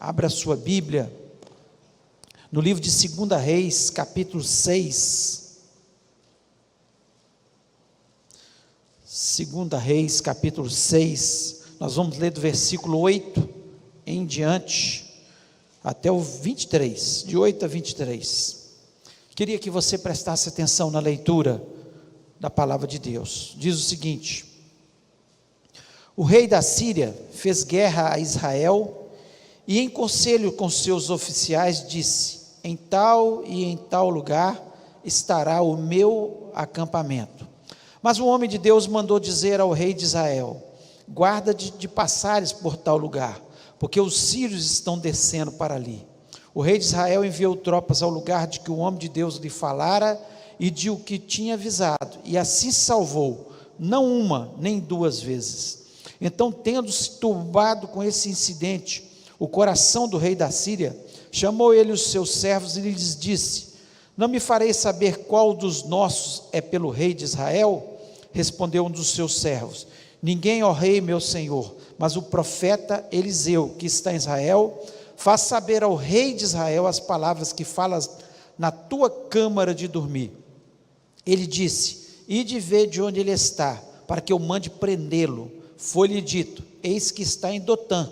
Abra sua Bíblia no livro de 2 Reis, capítulo 6. 2 Reis, capítulo 6. Nós vamos ler do versículo 8 em diante, até o 23, de 8 a 23. Queria que você prestasse atenção na leitura da palavra de Deus. Diz o seguinte: o rei da Síria fez guerra a Israel, e em conselho com seus oficiais disse: em tal e em tal lugar estará o meu acampamento. Mas o homem de Deus mandou dizer ao rei de Israel: guarda de passares por tal lugar, porque os sírios estão descendo para ali. O rei de Israel enviou tropas ao lugar de que o homem de Deus lhe falara e de o que tinha avisado, e assim salvou, não uma nem duas vezes. Então, tendo-se turbado com esse incidente o coração do rei da Síria, chamou ele os seus servos e lhes disse: não me farei saber qual dos nossos é pelo rei de Israel? Respondeu um dos seus servos: ninguém, ó rei meu senhor, mas o profeta Eliseu, que está em Israel. Faz saber ao rei de Israel as palavras que falas na tua câmara de dormir. Ele disse: ide ver de onde ele está, para que eu mande prendê-lo. Foi-lhe dito: eis que está em Dotã.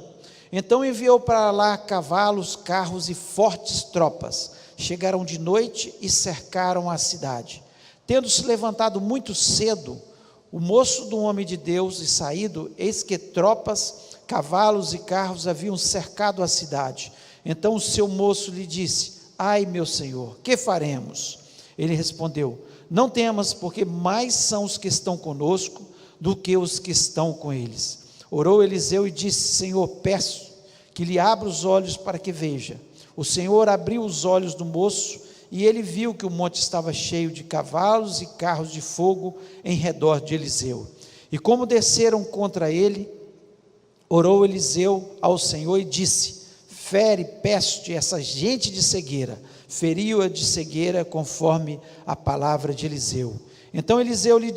Então enviou para lá cavalos, carros e fortes tropas. Chegaram de noite e cercaram a cidade. Tendo-se levantado muito cedo o moço do homem de Deus e saído, eis que tropas, cavalos e carros haviam cercado a cidade. Então o seu moço lhe disse: ai meu senhor, que faremos? Ele respondeu: não temas, porque mais são os que estão conosco do que os que estão com eles. Orou Eliseu e disse: Senhor, peço que lhe abra os olhos para que veja. O Senhor abriu os olhos do moço, e ele viu que o monte estava cheio de cavalos e carros de fogo em redor de Eliseu. E como desceram contra ele, orou Eliseu ao Senhor e disse: fere, peço-te, essa gente de cegueira. Feriu-a de cegueira conforme a palavra de Eliseu. Então Eliseu lhes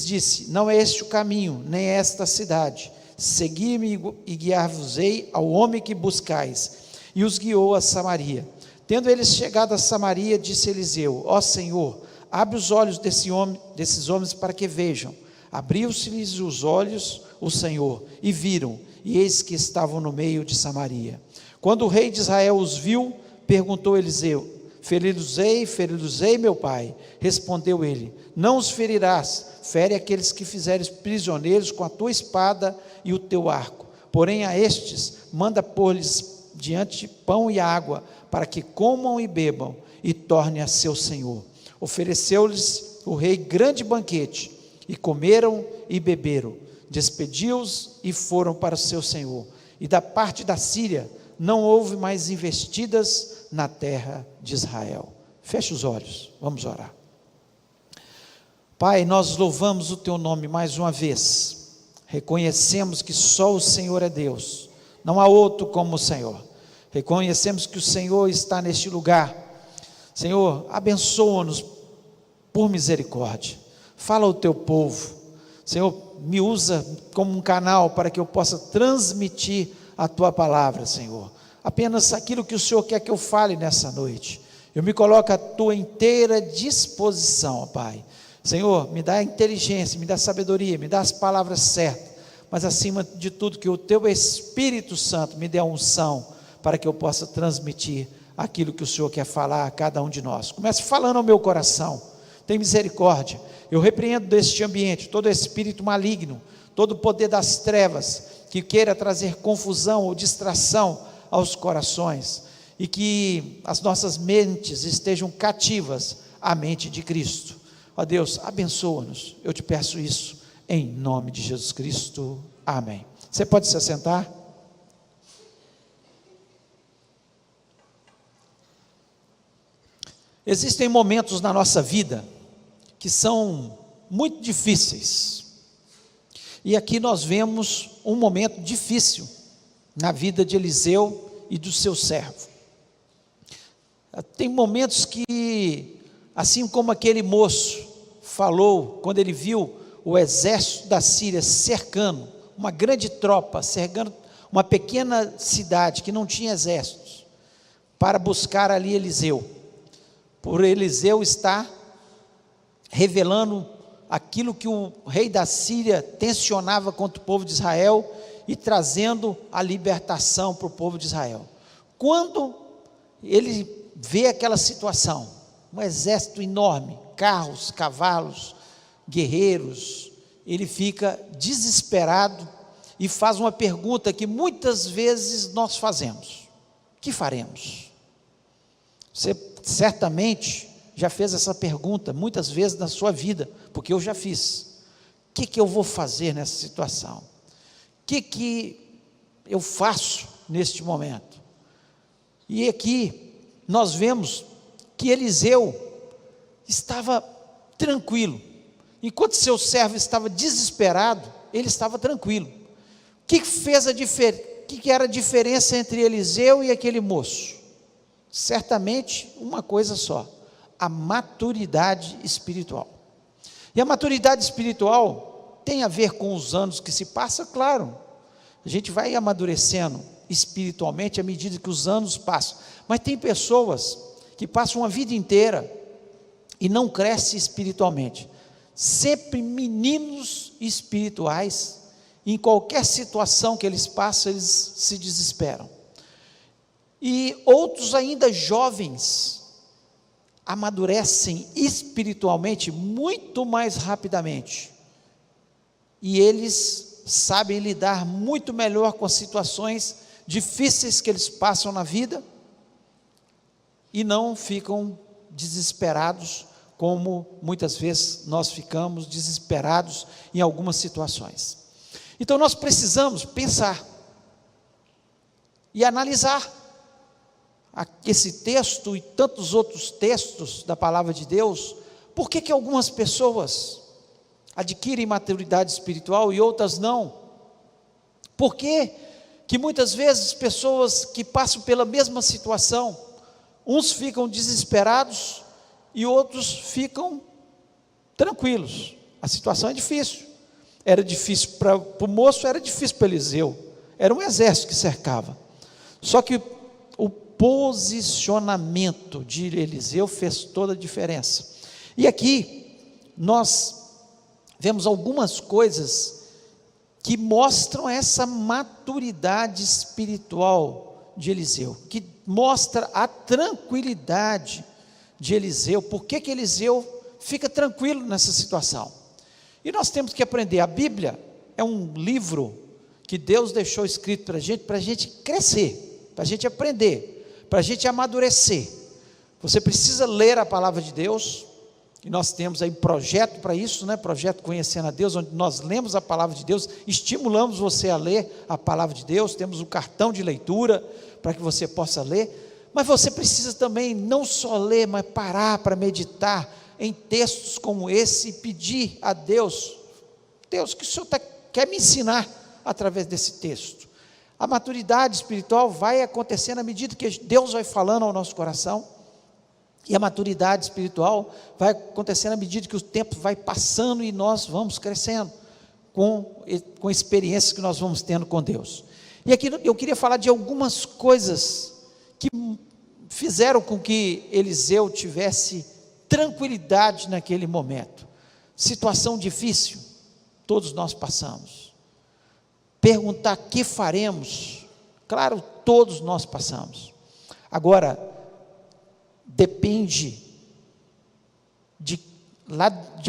disse: não é este o caminho, nem esta a cidade. Segui-me e guiar-vos-ei ao homem que buscais. E os guiou a Samaria. Tendo eles chegado a Samaria, disse Eliseu: ó Senhor, abre os olhos desses homens para que vejam. Abriu-se-lhes os olhos o Senhor, e viram, e eis que estavam no meio de Samaria. Quando o rei de Israel os viu, perguntou Eliseu: feri-los-ei, meu pai? Respondeu ele: não os ferirás, fere aqueles que fizeres prisioneiros com a tua espada e o teu arco. Porém a estes manda pôr-lhes diante pão e água, para que comam e bebam, e torne a seu senhor. Ofereceu-lhes o rei grande banquete, e comeram e beberam. Despediu-os e foram para o seu senhor. E da parte da Síria não houve mais investidas na terra de Israel. Feche os olhos, vamos orar. Pai, nós louvamos o teu nome mais uma vez. Reconhecemos que só o Senhor é Deus, não há outro como o Senhor. Reconhecemos que o Senhor está neste lugar. Senhor, abençoa-nos por misericórdia. Fala ao teu povo. Senhor, me usa como um canal para que eu possa transmitir a tua palavra, Senhor. Apenas aquilo que o Senhor quer que eu fale nessa noite. Eu me coloco à tua inteira disposição, Pai. Senhor, me dá inteligência, me dá sabedoria, me dá as palavras certas, mas acima de tudo que o teu Espírito Santo me dê a unção, para que eu possa transmitir aquilo que o Senhor quer falar a cada um de nós. Comece falando ao meu coração: tem misericórdia. Eu repreendo deste ambiente todo espírito maligno, todo o poder das trevas, que queira trazer confusão ou distração aos corações, e que as nossas mentes estejam cativas à mente de Cristo. Ó Deus, abençoa-nos, eu te peço isso, em nome de Jesus Cristo, amém. Você pode se assentar? Existem momentos na nossa vida que são muito difíceis, e aqui nós vemos um momento difícil na vida de Eliseu e do seu servo. Tem momentos que, assim como aquele moço falou, quando ele viu o exército da Síria cercando, uma grande tropa, cercando uma pequena cidade que não tinha exércitos, para buscar ali Eliseu, por Eliseu estar revelando aquilo que o rei da Síria tensionava contra o povo de Israel e trazendo a libertação para o povo de Israel. Quando ele vê aquela situação, um exército enorme, carros, cavalos, guerreiros, ele fica desesperado e faz uma pergunta que muitas vezes nós fazemos: o que faremos? Você certamente já fez essa pergunta muitas vezes na sua vida, porque eu já fiz. O que eu vou fazer nessa situação? O que eu faço neste momento? E aqui nós vemos que Eliseu estava tranquilo, enquanto seu servo estava desesperado, ele estava tranquilo. O que fez que era a diferença entre Eliseu e aquele moço? Certamente uma coisa só: a maturidade espiritual. E a maturidade espiritual tem a ver com os anos que se passa, claro. A gente vai amadurecendo espiritualmente à medida que os anos passam. Mas tem pessoas que passam a vida inteira e não crescem espiritualmente. Sempre meninos espirituais, em qualquer situação que eles passam, eles se desesperam. E outros ainda jovens amadurecem espiritualmente muito mais rapidamente, e eles sabem lidar muito melhor com as situações difíceis que eles passam na vida, e não ficam desesperados, como muitas vezes nós ficamos desesperados em algumas situações. Então nós precisamos pensar e analisar esse texto e tantos outros textos da palavra de Deus. Por que algumas pessoas adquirem maturidade espiritual e outras não? Por que muitas vezes pessoas que passam pela mesma situação, uns ficam desesperados e outros ficam tranquilos? A situação é difícil. Era difícil para o moço, era difícil para Eliseu, era um exército que cercava. Só que o posicionamento de Eliseu fez toda a diferença. E aqui nós vemos algumas coisas que mostram essa maturidade espiritual de Eliseu, que mostra a tranquilidade de Eliseu. Por que Eliseu fica tranquilo nessa situação? E nós temos que aprender. A Bíblia é um livro que Deus deixou escrito para a gente crescer, para a gente aprender, para a gente amadurecer. Você precisa ler a palavra de Deus, e nós temos aí projeto para isso, projeto Conhecendo a Deus, onde nós lemos a palavra de Deus, estimulamos você a ler a palavra de Deus, temos um cartão de leitura, para que você possa ler, mas você precisa também não só ler, mas parar para meditar em textos como esse, e pedir a Deus: Deus, o que o Senhor quer me ensinar através desse texto? A maturidade espiritual vai acontecendo à medida que Deus vai falando ao nosso coração, e a maturidade espiritual vai acontecendo à medida que o tempo vai passando e nós vamos crescendo com experiências que nós vamos tendo com Deus. E aqui eu queria falar de algumas coisas que fizeram com que Eliseu tivesse tranquilidade naquele momento. Situação difícil, todos nós passamos. Perguntar o que faremos, claro, todos nós passamos. Agora, depende de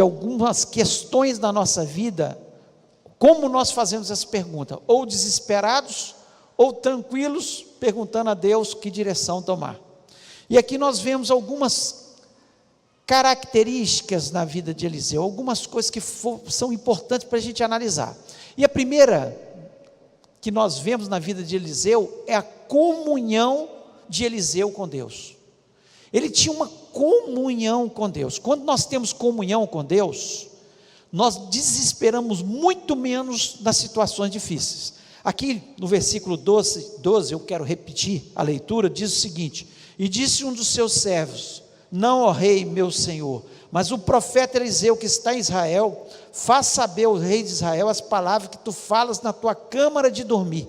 algumas questões da nossa vida, como nós fazemos essa pergunta: ou desesperados, ou tranquilos, perguntando a Deus que direção tomar. E aqui nós vemos algumas características na vida de Eliseu, algumas coisas que são importantes para a gente analisar. E a primeira que nós vemos na vida de Eliseu é a comunhão de Eliseu com Deus. Ele tinha uma comunhão com Deus. Quando nós temos comunhão com Deus, nós desesperamos muito menos nas situações difíceis. Aqui no versículo 12, eu quero repetir a leitura, diz o seguinte: e disse um dos seus servos: não, ó rei, meu senhor, mas o profeta Eliseu que está em Israel, faz saber ao rei de Israel as palavras que tu falas na tua câmara de dormir,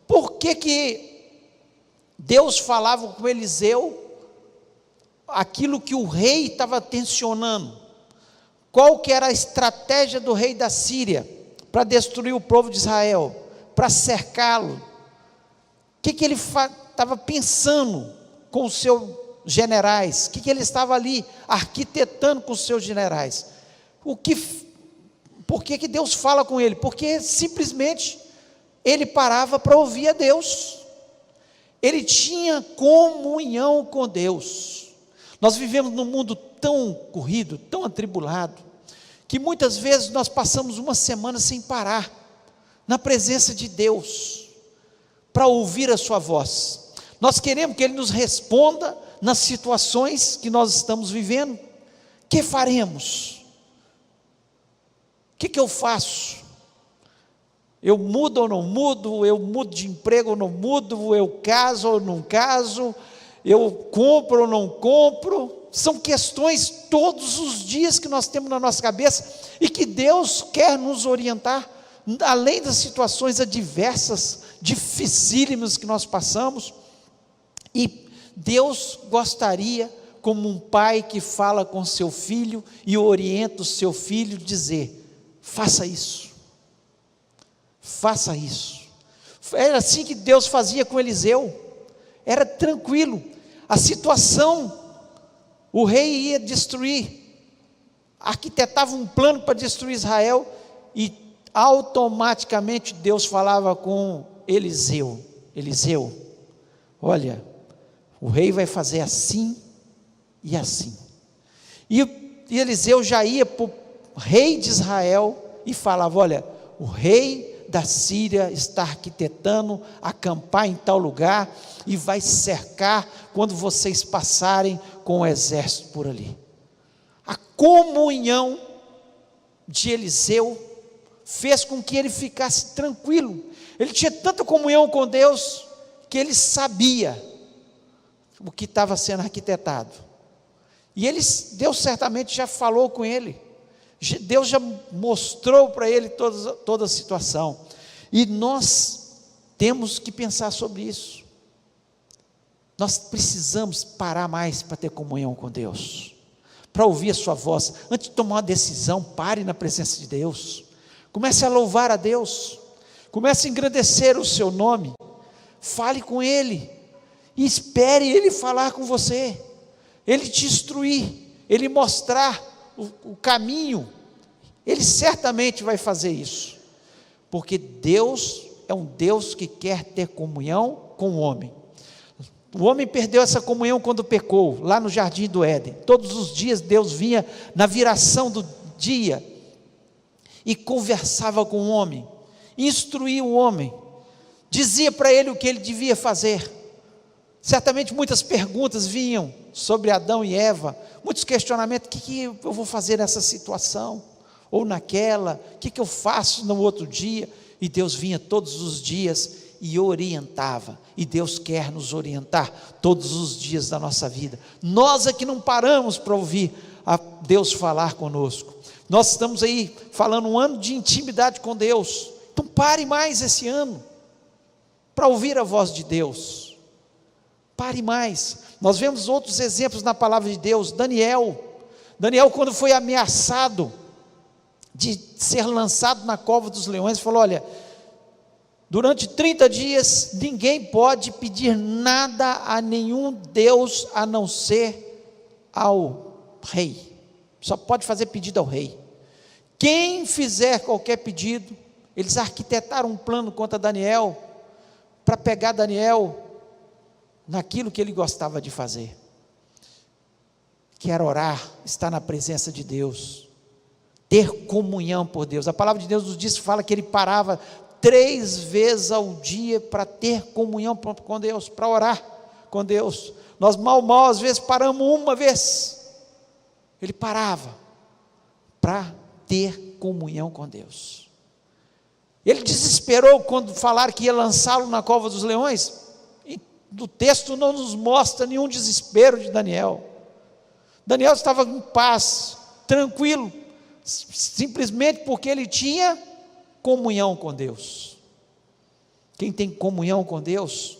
Por que Deus falava com Eliseu aquilo que o rei estava tensionando? Qual que era a estratégia do rei da Síria para destruir o povo de Israel, para cercá-lo? O que ele estava pensando com os seus generais? O que ele estava ali arquitetando com os seus generais? Por que Deus fala com ele? Porque simplesmente ele parava para ouvir a Deus. Ele tinha comunhão com Deus. Nós vivemos num mundo tão corrido, tão atribulado, que muitas vezes nós passamos uma semana sem parar na presença de Deus, para ouvir a sua voz. Nós queremos que Ele nos responda nas situações que nós estamos vivendo. O que faremos? O que eu faço? Eu mudo ou não mudo? Eu mudo de emprego ou não mudo? Eu caso ou não caso? Eu compro ou não compro? São questões todos os dias que nós temos na nossa cabeça e que Deus quer nos orientar, além das situações adversas, dificílimas que nós passamos. E Deus gostaria, como um pai que fala com seu filho e orienta o seu filho, dizer: faça isso, faça isso. Era assim que Deus fazia com Eliseu, era tranquilo. A situação, o rei ia destruir, arquitetava um plano para destruir Israel, e automaticamente Deus falava com Eliseu: Eliseu, olha, o rei vai fazer assim e assim. E Eliseu já ia para o rei de Israel e falava: olha, o rei da Síria está arquitetando acampar em tal lugar e vai cercar quando vocês passarem com o exército por ali. A comunhão de Eliseu fez com que ele ficasse tranquilo. Ele tinha tanta comunhão com Deus que ele sabia o que estava sendo arquitetado. E Deus certamente já falou com ele. Deus já mostrou para ele toda a situação. E nós temos que pensar sobre isso. Nós precisamos parar mais para ter comunhão com Deus, para ouvir a sua voz. Antes de tomar uma decisão, pare na presença de Deus. Comece a louvar a Deus. Comece a engrandecer o seu nome. Fale com Ele. E espere Ele falar com você. Ele te instruir. Ele mostrar o caminho. Ele certamente vai fazer isso. Porque Deus é um Deus que quer ter comunhão com o homem. O homem perdeu essa comunhão quando pecou, lá no jardim do Éden. Todos os dias Deus vinha na viração do dia e conversava com o homem, instruía o homem, dizia para ele o que ele devia fazer. Certamente muitas perguntas vinham sobre Adão e Eva, muitos questionamentos: o que eu vou fazer nessa situação? Ou naquela, o que eu faço no outro dia? E Deus vinha todos os dias e orientava, e Deus quer nos orientar todos os dias da nossa vida. Nós é que não paramos para ouvir a Deus falar conosco. Nós estamos aí falando um ano de intimidade com Deus, então pare mais esse ano para ouvir a voz de Deus. Pare mais. Nós vemos outros exemplos na palavra de Deus. Daniel, quando foi ameaçado de ser lançado na cova dos leões, falou: olha, durante 30 dias, ninguém pode pedir nada a nenhum Deus, a não ser ao rei. Só pode fazer pedido ao rei. Quem fizer qualquer pedido, eles arquitetaram um plano contra Daniel, para pegar Daniel naquilo que ele gostava de fazer, que era orar, estar na presença de Deus, ter comunhão por Deus. A palavra de Deus nos diz, fala que ele parava 3 vezes ao dia para ter comunhão com Deus, para orar com Deus. Nós mal às vezes paramos uma vez. Ele parava para ter comunhão com Deus. Ele desesperou quando falaram que ia lançá-lo na cova dos leões. E do texto não nos mostra nenhum desespero de Daniel. Daniel estava em paz, tranquilo, simplesmente porque ele tinha comunhão com Deus. Quem tem comunhão com Deus,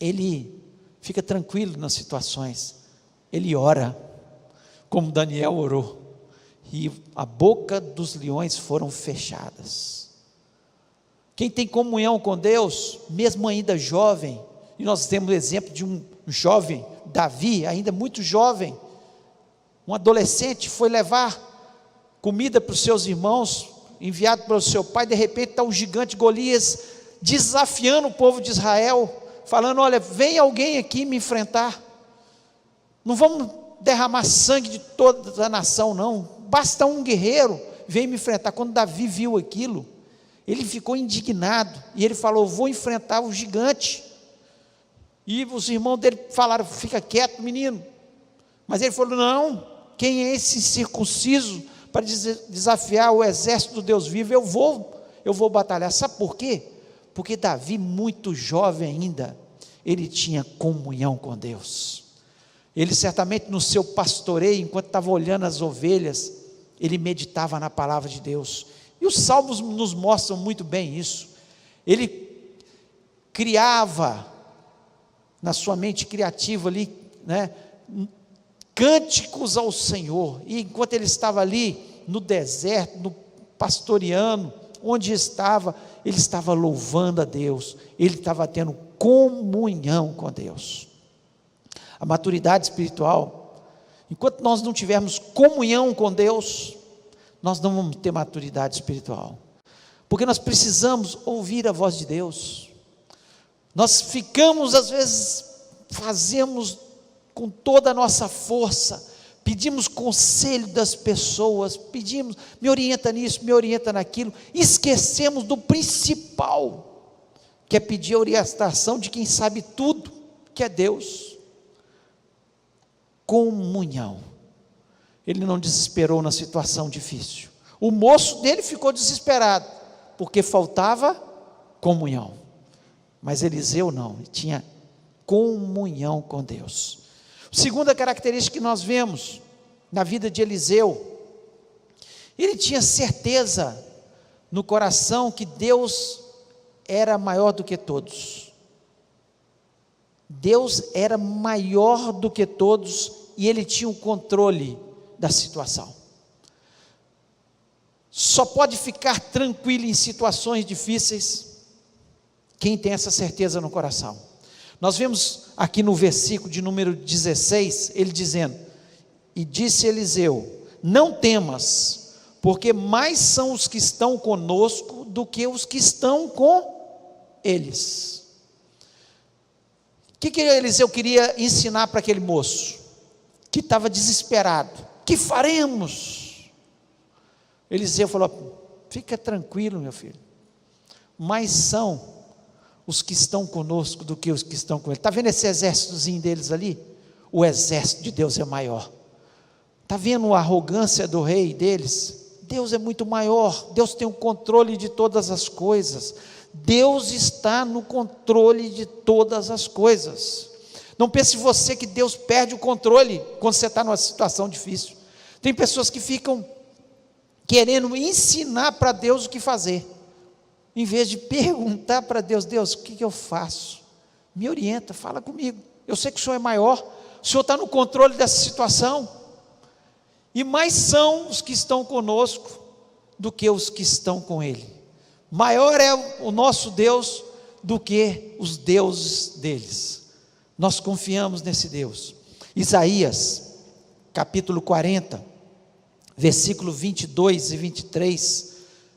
ele fica tranquilo nas situações, ele ora, como Daniel orou, e a boca dos leões foram fechadas. Quem tem comunhão com Deus, mesmo ainda jovem, e nós temos o exemplo de um jovem, Davi, ainda muito jovem, um adolescente, foi levar comida para os seus irmãos, enviado pelo seu pai. De repente está um gigante Golias, desafiando o povo de Israel, falando: olha, vem alguém aqui me enfrentar, não vamos derramar sangue de toda a nação não, basta um guerreiro, vem me enfrentar. Quando Davi viu aquilo, ele ficou indignado, e ele falou: vou enfrentar o gigante. E os irmãos dele falaram: fica quieto, menino. Mas ele falou: não, quem é esse circunciso para desafiar o exército do Deus vivo? Eu vou batalhar. Sabe por quê? Porque Davi, muito jovem ainda, ele tinha comunhão com Deus. Ele certamente no seu pastoreio, enquanto estava olhando as ovelhas, ele meditava na palavra de Deus. E os salmos nos mostram muito bem isso. Ele criava na sua mente criativa ali, né, cânticos ao Senhor. E enquanto ele estava ali no deserto, no pastoreando, onde estava, ele estava louvando a Deus, ele estava tendo comunhão com Deus. A maturidade espiritual, enquanto nós não tivermos comunhão com Deus, nós não vamos ter maturidade espiritual, porque nós precisamos ouvir a voz de Deus. Nós ficamos, às vezes, fazemos com toda a nossa força, pedimos conselho das pessoas, pedimos, me orienta nisso, me orienta naquilo, esquecemos do principal, que é pedir a orientação de quem sabe tudo, que é Deus. Comunhão. Ele não desesperou na situação difícil. O moço dele ficou desesperado, porque faltava comunhão. Mas Eliseu não, ele tinha comunhão com Deus. Segunda característica que nós vemos na vida de Eliseu, ele tinha certeza no coração que Deus era maior do que todos. Deus era maior do que todos, e ele tinha o controle da situação. Só pode ficar tranquilo em situações difíceis quem tem essa certeza no coração. Nós vemos aqui no versículo de número 16, ele dizendo: e disse Eliseu: não temas, porque mais são os que estão conosco do que os que estão com eles. O que Eliseu queria ensinar para aquele moço, que estava desesperado? Que faremos? Eliseu falou: fica tranquilo, meu filho, mais são os que estão conosco do que os que estão com ele. Está vendo esse exércitozinho deles ali? O exército de Deus é maior. Está vendo a arrogância do rei deles? Deus é muito maior. Deus tem o controle de todas as coisas. Deus está no controle de todas as coisas. Não pense você que Deus perde o controle quando você está numa situação difícil. Tem pessoas que ficam querendo ensinar para Deus o que fazer, em vez de perguntar para Deus: Deus, o que eu faço? Me orienta, fala comigo. Eu sei que o Senhor é maior, o Senhor está no controle dessa situação. E mais são os que estão conosco do que os que estão com Ele. Maior é o nosso Deus do que os deuses deles. Nós confiamos nesse Deus. Isaías, capítulo 40, versículo 22 e 23,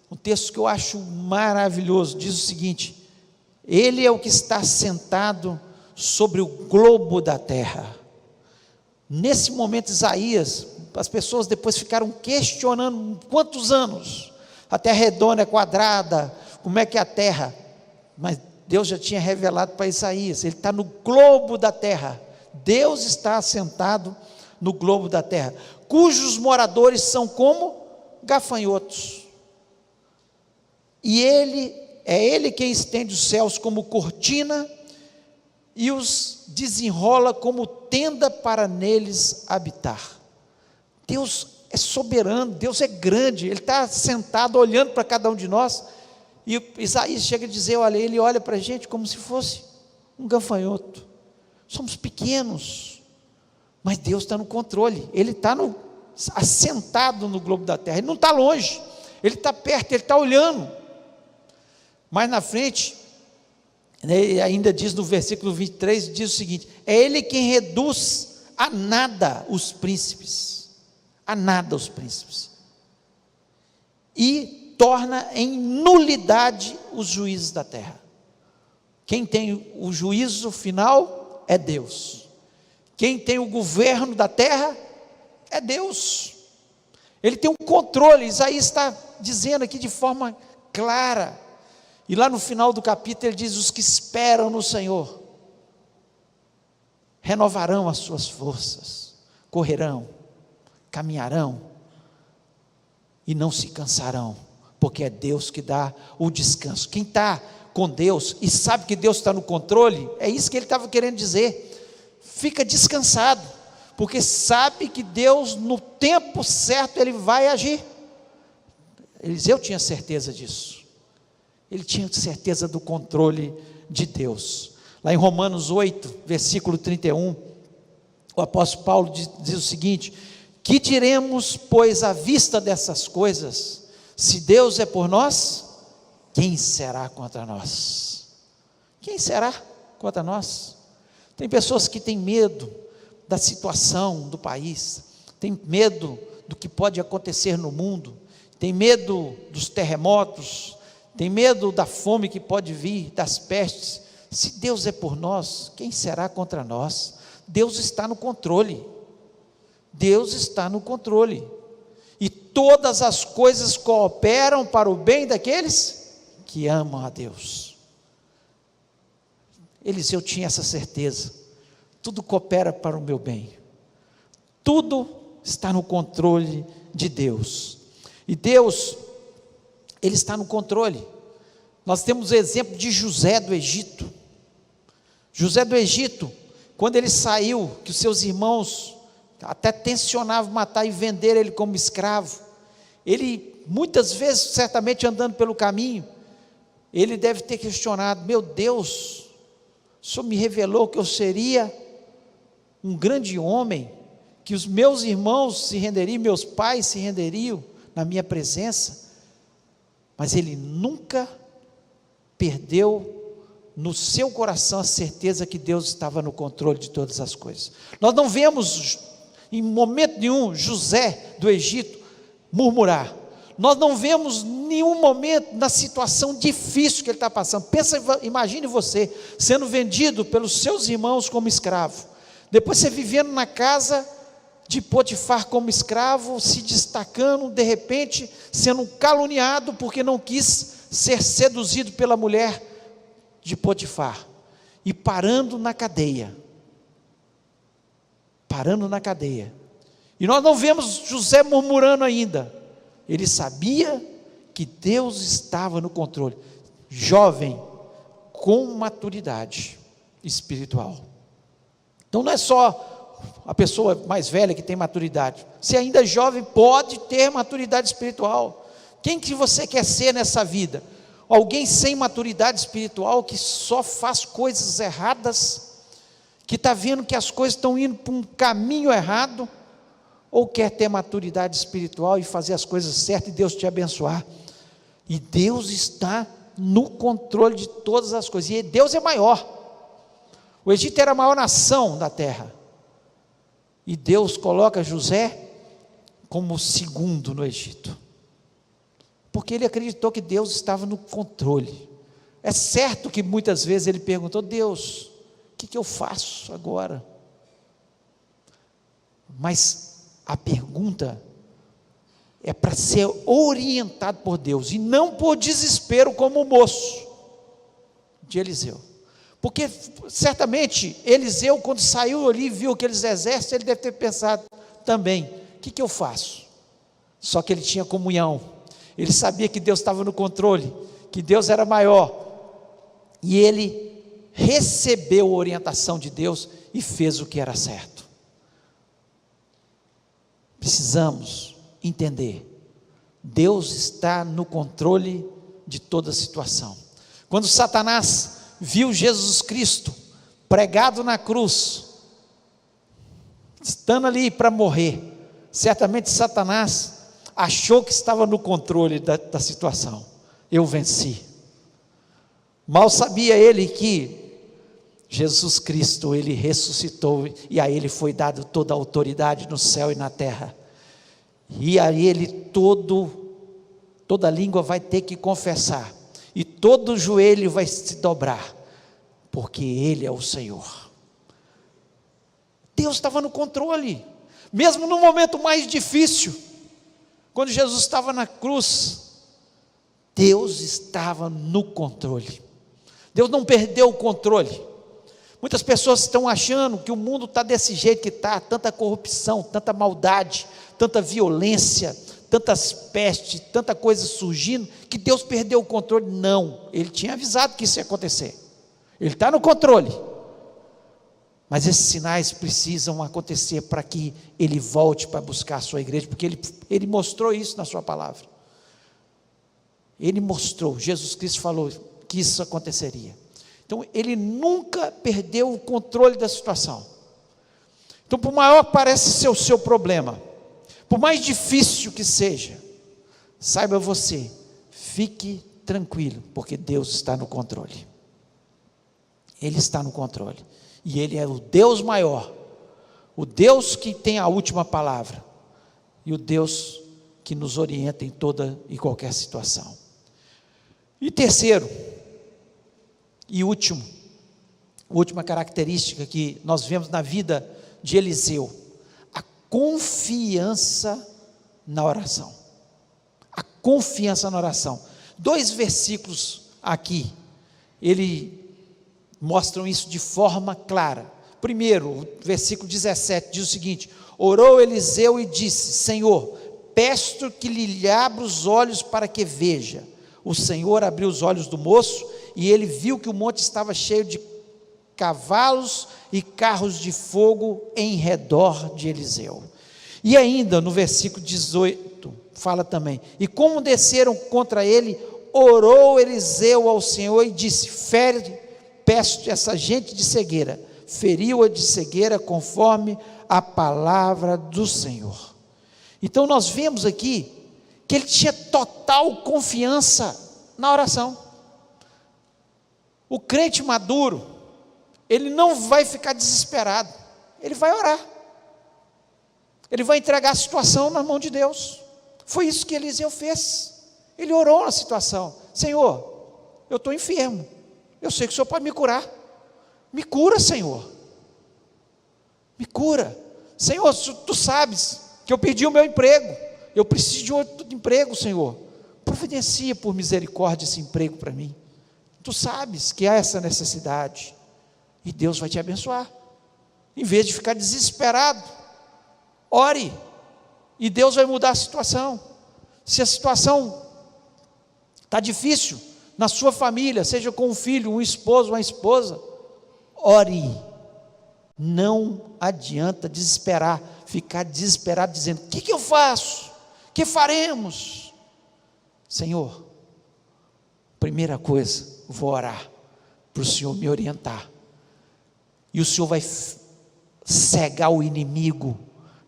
um texto que eu acho maravilhoso, diz o seguinte: Ele é o que está sentado sobre o globo da terra. Nesse momento, Isaías, as pessoas depois ficaram questionando: quantos anos? A terra redonda, é quadrada, como é que é a terra? Mas Deus já tinha revelado para Isaías: ele está no globo da terra. Deus está assentado no globo da terra, cujos moradores são como gafanhotos. E Ele quem estende os céus como cortina e os desenrola como tenda para neles habitar. Deus é soberano, Deus é grande, Ele está sentado olhando para cada um de nós, E Isaías chega a dizer, olha, ele olha para a gente como se fosse um gafanhoto. Somos pequenos, mas Deus está no controle. Ele está assentado no globo da terra. Ele não está longe, Ele está perto, Ele está olhando. Mais na frente, ele ainda diz no versículo 23, diz o seguinte: é Ele quem reduz a nada os príncipes, a nada os príncipes, e torna em nulidade os juízes da terra. Quem tem o juízo final é Deus. Quem tem o governo da terra é Deus. Ele tem um controle. Isaías está dizendo aqui de forma clara. E lá no final do capítulo ele diz: os que esperam no Senhor renovarão as suas forças, correrão, caminharão e não se cansarão, porque é Deus que dá o descanso. Quem está com Deus e sabe que Deus está no controle, é isso que ele estava querendo dizer. Fica descansado, porque sabe que Deus no tempo certo Ele vai agir. Eliseu tinha certeza disso. Ele tinha certeza do controle de Deus. Lá em Romanos 8, versículo 31, o apóstolo Paulo diz o seguinte: que diremos, pois, à vista dessas coisas? Se Deus é por nós, quem será contra nós? Quem será contra nós? Tem pessoas que têm medo da situação do país, tem medo do que pode acontecer no mundo, tem medo dos terremotos, tem medo da fome que pode vir, das pestes. Se Deus é por nós, quem será contra nós? Deus está no controle. Deus está no controle. E todas as coisas cooperam para o bem daqueles que amam a Deus. Eliseu tinha essa certeza. Tudo coopera para o meu bem. Tudo está no controle de Deus. E Deus, Ele está no controle. Nós temos o exemplo de José do Egito. José do Egito, quando ele saiu, que os seus irmãos até tensionavam matar e vender ele como escravo, ele muitas vezes, certamente andando pelo caminho, ele deve ter questionado: meu Deus, o Senhor me revelou que eu seria um grande homem, que os meus irmãos se renderiam, meus pais se renderiam na minha presença, mas ele nunca perdeu no seu coração a certeza que Deus estava no controle de todas as coisas. Nós não vemos em momento nenhum José do Egito murmurar. Nós não vemos nenhum momento na situação difícil que ele está passando. Imagine você sendo vendido pelos seus irmãos como escravo, depois você vivendo na casa de Potifar como escravo, se destacando, de repente sendo caluniado porque não quis ser seduzido pela mulher de Potifar, e parando na cadeia, e nós não vemos José murmurando ainda. Ele sabia que Deus estava no controle, jovem, com maturidade espiritual. Então não é só a pessoa mais velha que tem maturidade, você ainda é jovem, pode ter maturidade espiritual. Quem que você quer ser nessa vida? Alguém sem maturidade espiritual, que só faz coisas erradas, que está vendo que as coisas estão indo para um caminho errado, ou quer ter maturidade espiritual e fazer as coisas certas e Deus te abençoar? E Deus está no controle de todas as coisas, e Deus é maior. O Egito era a maior nação da terra, e Deus coloca José como o segundo no Egito, porque ele acreditou que Deus estava no controle. É certo que muitas vezes ele perguntou: Deus, o que eu faço agora? Mas a pergunta é para ser orientado por Deus, e não por desespero, como o moço de Eliseu. Porque certamente Eliseu, quando saiu ali e viu aqueles exércitos, ele deve ter pensado também: o que eu faço? Só que ele tinha comunhão, ele sabia que Deus estava no controle, que Deus era maior, e ele recebeu a orientação de Deus e fez o que era certo. Precisamos entender: Deus está no controle de toda situação. Quando Satanás viu Jesus Cristo pregado na cruz, estando ali para morrer, certamente Satanás achou que estava no controle da situação. Eu venci. Mal sabia ele que Jesus Cristo, ele ressuscitou, e a ele foi dado toda a autoridade no céu e na terra, e a ele toda língua vai ter que confessar, e todo joelho vai se dobrar, porque ele é o Senhor. Deus estava no controle, mesmo no momento mais difícil, quando Jesus estava na cruz, Deus estava no controle. Deus não perdeu o controle. Muitas pessoas estão achando que o mundo está desse jeito que está, tanta corrupção, tanta maldade, tanta violência, tantas pestes, tanta coisa surgindo, que Deus perdeu o controle. Não, Ele tinha avisado que isso ia acontecer, Ele está no controle, mas esses sinais precisam acontecer para que Ele volte para buscar a sua igreja, porque Ele mostrou isso na sua palavra. Ele mostrou, Jesus Cristo falou que isso aconteceria. Então, ele nunca perdeu o controle da situação. Então, por maior que pareça ser o seu problema, por mais difícil que seja, saiba você, fique tranquilo, porque Deus está no controle. Ele está no controle. E Ele é o Deus maior, o Deus que tem a última palavra, e o Deus que nos orienta em toda e qualquer situação. E terceiro, e última característica que nós vemos na vida de Eliseu, a confiança na oração. A confiança na oração. 2 versículos aqui, mostram isso de forma clara. Primeiro, o versículo 17 diz o seguinte: orou Eliseu e disse: Senhor, peço que lhe abra os olhos para que veja. O Senhor abriu os olhos do moço, e ele viu que o monte estava cheio de cavalos e carros de fogo em redor de Eliseu. E ainda no versículo 18 fala também: e como desceram contra ele, orou Eliseu ao Senhor e disse: peço essa gente de cegueira. Feriu-a de cegueira conforme a palavra do Senhor. Então nós vemos aqui que ele tinha total confiança na oração. O crente maduro, ele não vai ficar desesperado, ele vai orar, ele vai entregar a situação na mão de Deus. Foi isso que Eliseu fez. Ele orou na situação: Senhor, eu estou enfermo, eu sei que o Senhor pode me curar, me cura, Senhor, me cura. Senhor, tu sabes que eu perdi o meu emprego, eu preciso de outro emprego, Senhor, providencia por misericórdia esse emprego para mim. Tu sabes que há essa necessidade, e Deus vai te abençoar. Em vez de ficar desesperado, ore, e Deus vai mudar a situação. Se a situação está difícil na sua família, seja com um filho, um esposo, uma esposa, ore. Não adianta desesperar, ficar desesperado dizendo: o que eu faço? O que faremos? Senhor, primeira coisa, vou orar para o Senhor me orientar, e o Senhor vai cegar o inimigo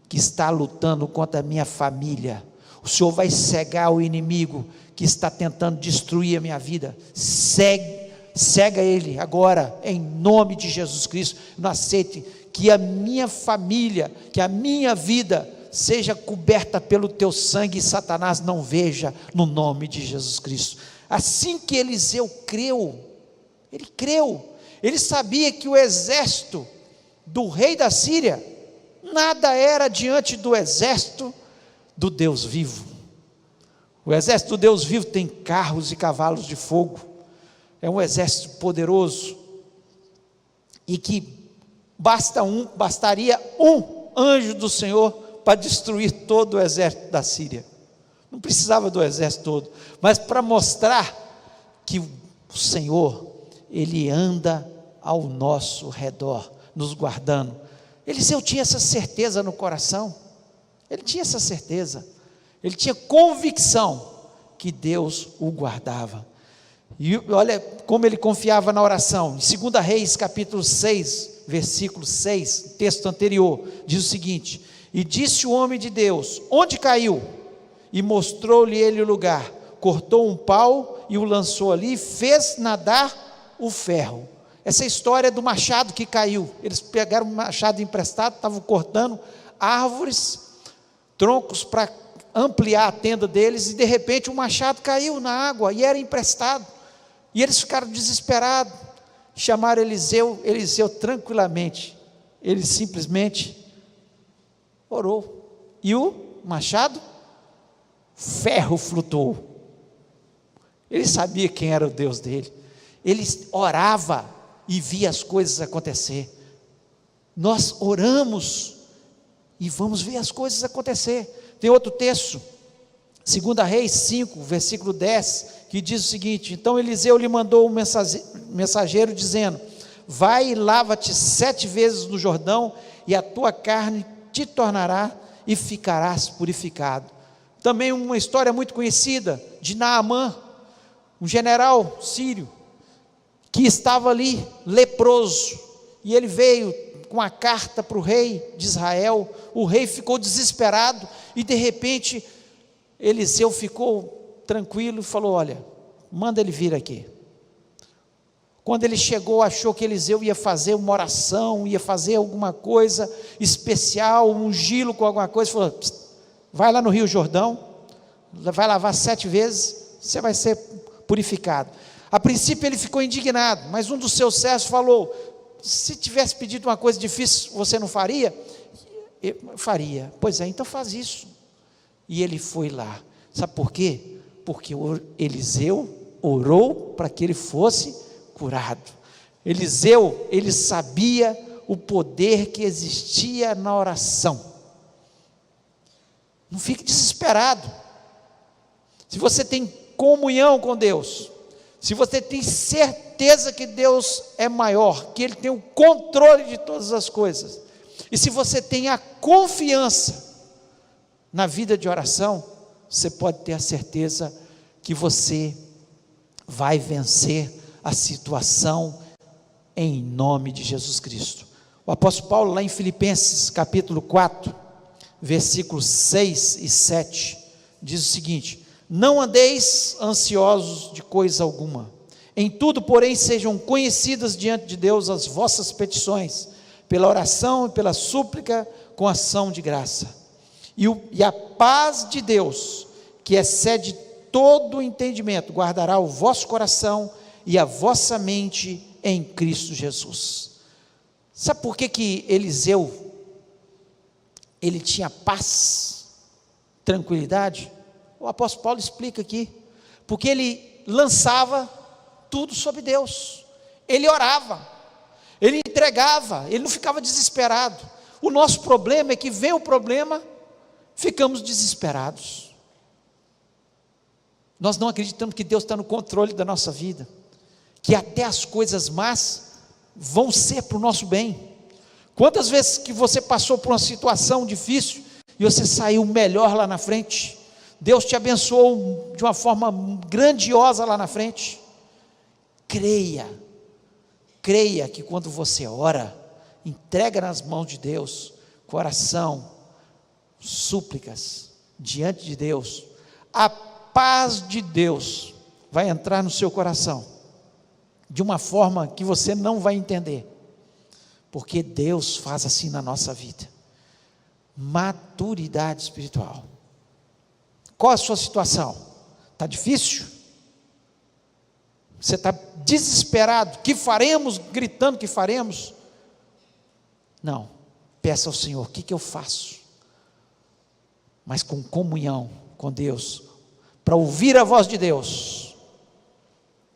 que está lutando contra a minha família. O Senhor vai cegar o inimigo que está tentando destruir a minha vida. Cega ele agora, em nome de Jesus Cristo. Não aceite que a minha família, que a minha vida seja coberta pelo teu sangue, e Satanás não veja, no nome de Jesus Cristo. Assim que Eliseu creu, ele sabia que o exército do rei da Síria nada era diante do exército do Deus vivo. O exército do Deus vivo tem carros e cavalos de fogo, é um exército poderoso, e que bastaria um anjo do Senhor para destruir todo o exército da Síria. Não precisava do exército todo, mas para mostrar que o Senhor, Ele anda ao nosso redor, nos guardando. Eliseu tinha essa certeza no coração, ele tinha essa certeza, ele tinha convicção que Deus o guardava. E olha como ele confiava na oração. Em 2 Reis, capítulo 6, versículo 6, texto anterior, diz o seguinte: e disse o homem de Deus: onde caiu? E mostrou-lhe ele o lugar. Cortou um pau e o lançou ali, e fez nadar o ferro. Essa é a história do machado que caiu. Eles pegaram um machado emprestado, estavam cortando árvores, troncos para ampliar a tenda deles, e de repente o machado caiu na água, e era emprestado, e eles ficaram desesperados, chamaram Eliseu tranquilamente, ele simplesmente orou, e o machado, ferro flutuou. Ele sabia quem era o Deus dele, ele orava e via as coisas acontecer. Nós oramos e vamos ver as coisas acontecer. Tem outro texto, 2 Reis 5, versículo 10, que diz o seguinte: então Eliseu lhe mandou um mensageiro dizendo: vai e lava-te 7 vezes no Jordão, e a tua carne te tornará e ficarás purificado. Também uma história muito conhecida de Naamã, um general sírio, que estava ali leproso, e ele veio com a carta para o rei de Israel. O rei ficou desesperado, e de repente Eliseu ficou tranquilo e falou: olha, manda ele vir aqui. Quando ele chegou, achou que Eliseu ia fazer uma oração, ia fazer alguma coisa especial, ungí-lo com alguma coisa. Falou: vai lá no Rio Jordão, vai lavar 7 vezes, você vai ser purificado. A princípio ele ficou indignado, mas um dos seus servos falou: se tivesse pedido uma coisa difícil, você não faria? Eu faria. Pois é, então faz isso. E ele foi lá. Sabe por quê? Porque Eliseu orou para que ele fosse curado. Eliseu, ele sabia o poder que existia na oração. Não fique desesperado. Se você tem comunhão com Deus, se você tem certeza que Deus é maior, que Ele tem o controle de todas as coisas, e se você tem a confiança na vida de oração, você pode ter a certeza que você vai vencer a situação em nome de Jesus Cristo. O apóstolo Paulo, lá em Filipenses capítulo 4, versículos 6 e 7, diz o seguinte: não andeis ansiosos de coisa alguma, em tudo, porém, sejam conhecidas diante de Deus as vossas petições, pela oração e pela súplica, com ação de graça, e a paz de Deus, que excede todo o entendimento, guardará o vosso coração e a vossa mente em Cristo Jesus. Sabe por que Eliseu, ele tinha paz, tranquilidade? O apóstolo Paulo explica aqui, porque ele lançava tudo sobre Deus, ele orava, ele entregava, ele não ficava desesperado. O nosso problema é que vem o problema, ficamos desesperados, nós não acreditamos que Deus está no controle da nossa vida, que até as coisas más vão ser para o nosso bem. Quantas vezes que você passou por uma situação difícil, e você saiu melhor lá na frente, Deus te abençoou de uma forma grandiosa lá na frente. Creia que quando você ora, entrega nas mãos de Deus, coração, súplicas, diante de Deus, a paz de Deus vai entrar no seu coração, de uma forma que você não vai entender, porque Deus faz assim na nossa vida. Maturidade espiritual. Qual a sua situação? Está difícil? Você está desesperado? Que faremos? Gritando que faremos? Não, peça ao Senhor: o que eu faço? Mas com comunhão com Deus, para ouvir a voz de Deus.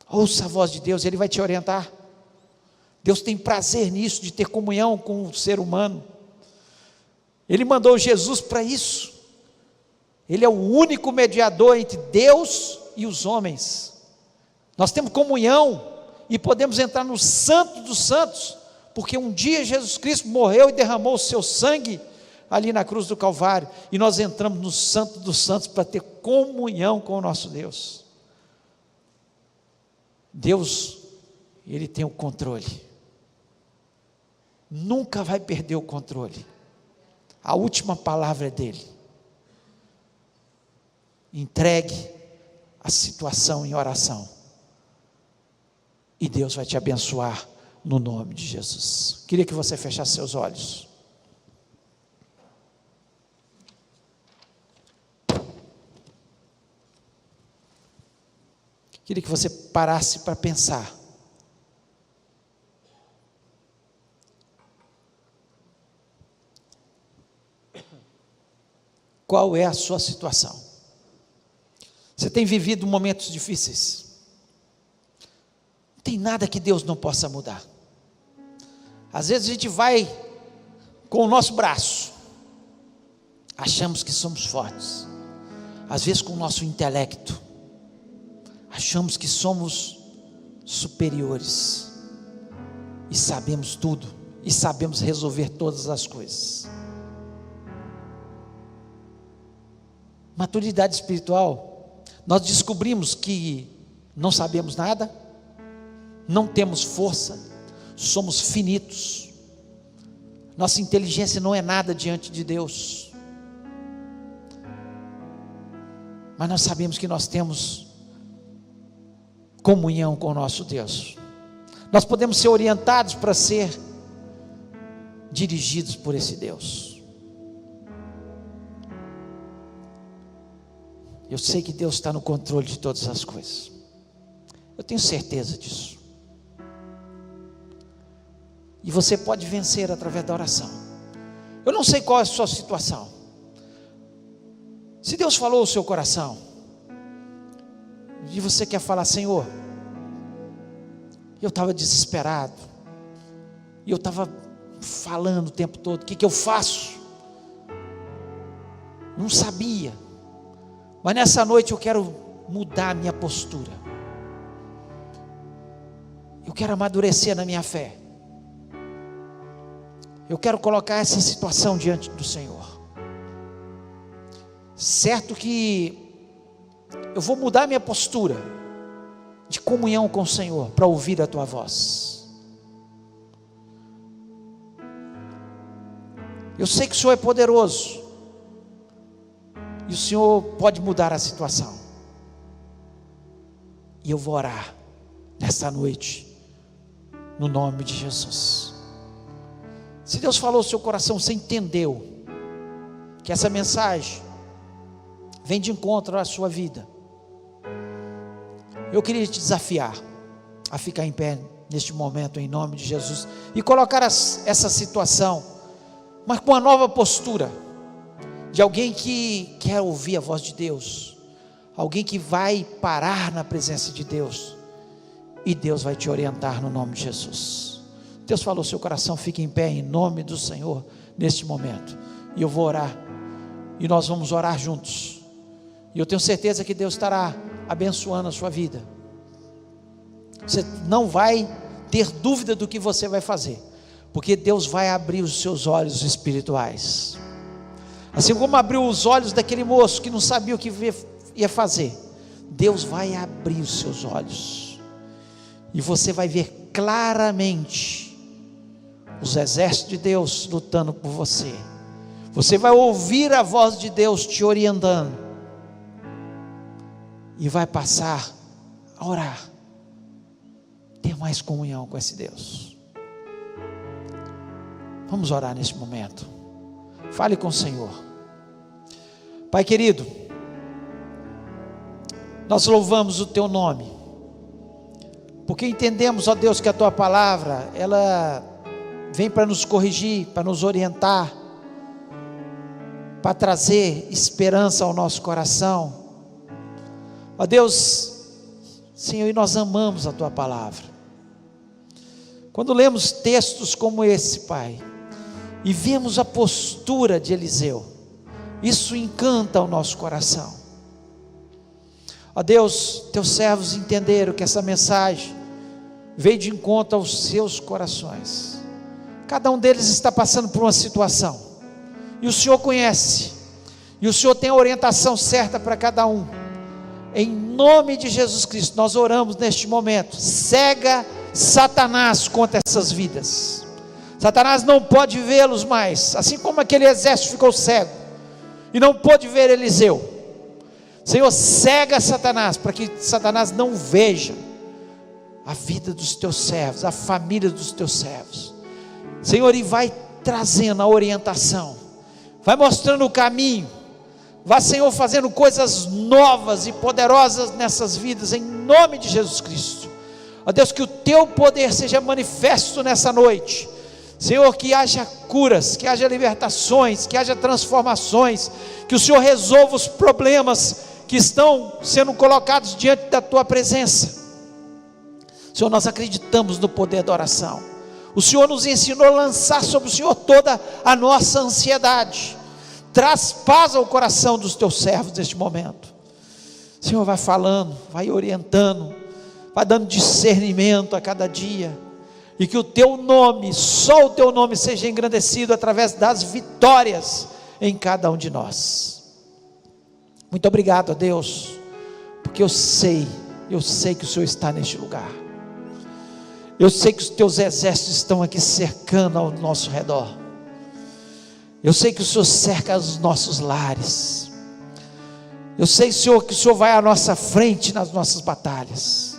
Ouça a voz de Deus, Ele vai te orientar. Deus tem prazer nisso, de ter comunhão com o ser humano. Ele mandou Jesus para isso. Ele é o único mediador entre Deus e os homens. Nós temos comunhão e podemos entrar no Santo dos Santos, porque um dia Jesus Cristo morreu e derramou o seu sangue ali na cruz do Calvário, e nós entramos no Santo dos Santos para ter comunhão com o nosso Deus. Deus, Ele tem o controle, nunca vai perder o controle, a última palavra é dele. Entregue a situação em oração, e Deus vai te abençoar no nome de Jesus. Queria que você fechasse seus olhos. Queria que você parasse para pensar. Qual é a sua situação? Você tem vivido momentos difíceis? Não tem nada que Deus não possa mudar. Às vezes a gente vai com o nosso braço, achamos que somos fortes. Às vezes com o nosso intelecto, achamos que somos superiores, e sabemos tudo, e sabemos resolver todas as coisas. Maturidade espiritual, nós descobrimos que não sabemos nada, não temos força, somos finitos, nossa inteligência não é nada diante de Deus, mas nós sabemos que nós temos comunhão com o nosso Deus. Nós podemos ser orientados para ser dirigidos por esse Deus. Eu sei que Deus está no controle de todas as coisas, eu tenho certeza disso, e você pode vencer através da oração. Eu não sei qual é a sua situação, se Deus falou o seu coração, e você quer falar: Senhor, eu estava desesperado, e eu estava falando o tempo todo, o que eu faço? Não sabia, mas nessa noite eu quero mudar a minha postura, eu quero amadurecer na minha fé, eu quero colocar essa situação diante do Senhor. Certo que eu vou mudar minha postura de comunhão com o Senhor, para ouvir a tua voz. Eu sei que o Senhor é poderoso, e o Senhor pode mudar a situação, e eu vou orar nesta noite, no nome de Jesus. Se Deus falou o seu coração, você entendeu que essa mensagem vem de encontro à sua vida, eu queria te desafiar a ficar em pé neste momento, em nome de Jesus, e colocar essa situação, mas com uma nova postura, de alguém que quer ouvir a voz de Deus, alguém que vai parar na presença de Deus, e Deus vai te orientar no nome de Jesus. Deus falou seu coração, fique em pé em nome do Senhor, neste momento, e eu vou orar, e nós vamos orar juntos, e eu tenho certeza que Deus estará abençoando a sua vida. Você não vai ter dúvida do que você vai fazer, porque Deus vai abrir os seus olhos espirituais, assim como abriu os olhos daquele moço que não sabia o que ia fazer. Deus vai abrir os seus olhos, e você vai ver claramente os exércitos de Deus lutando por você. Você vai ouvir a voz de Deus te orientando, e vai passar a orar, ter mais comunhão com esse Deus. Vamos orar nesse momento. Fale com o Senhor. Pai querido, nós louvamos o teu nome, porque entendemos, ó Deus, que a tua palavra, ela vem para nos corrigir, para nos orientar, para trazer esperança ao nosso coração. Ó Deus, Senhor, e nós amamos a tua palavra. Quando lemos textos como esse, Pai, e vemos a postura de Eliseu, isso encanta o nosso coração. Ó Deus, teus servos entenderam que essa mensagem veio de encontro aos seus corações. Cada um deles está passando por uma situação, e o Senhor conhece, e o Senhor tem a orientação certa para cada um. Em nome de Jesus Cristo, nós oramos neste momento. Cega Satanás contra essas vidas. Satanás não pode vê-los mais, assim como aquele exército ficou cego e não pôde ver Eliseu. Senhor, cega Satanás, para que Satanás não veja a vida dos teus servos, a família dos teus servos. Senhor, e vai trazendo a orientação, vai mostrando o caminho, vai, Senhor, fazendo coisas novas e poderosas nessas vidas, em nome de Jesus Cristo. Ó Deus, que o teu poder seja manifesto nessa noite. Senhor, que haja curas, que haja libertações, que haja transformações, que o Senhor resolva os problemas que estão sendo colocados diante da tua presença. Senhor, nós acreditamos no poder da oração. O Senhor nos ensinou a lançar sobre o Senhor toda a nossa ansiedade. Traz paz ao coração dos teus servos neste momento. Senhor, vai falando, vai orientando, vai dando discernimento a cada dia, e que o teu nome, só o teu nome seja engrandecido através das vitórias em cada um de nós. Muito obrigado a Deus, porque eu sei que o Senhor está neste lugar. Eu sei que os teus exércitos estão aqui cercando ao nosso redor. Eu sei que o Senhor cerca os nossos lares. Eu sei, Senhor, que o Senhor vai à nossa frente nas nossas batalhas.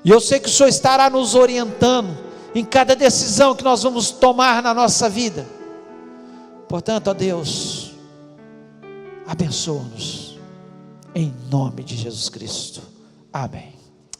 E eu sei que o Senhor estará nos orientando em cada decisão que nós vamos tomar na nossa vida. Portanto, ó Deus, abençoa-nos em nome de Jesus Cristo. Amém.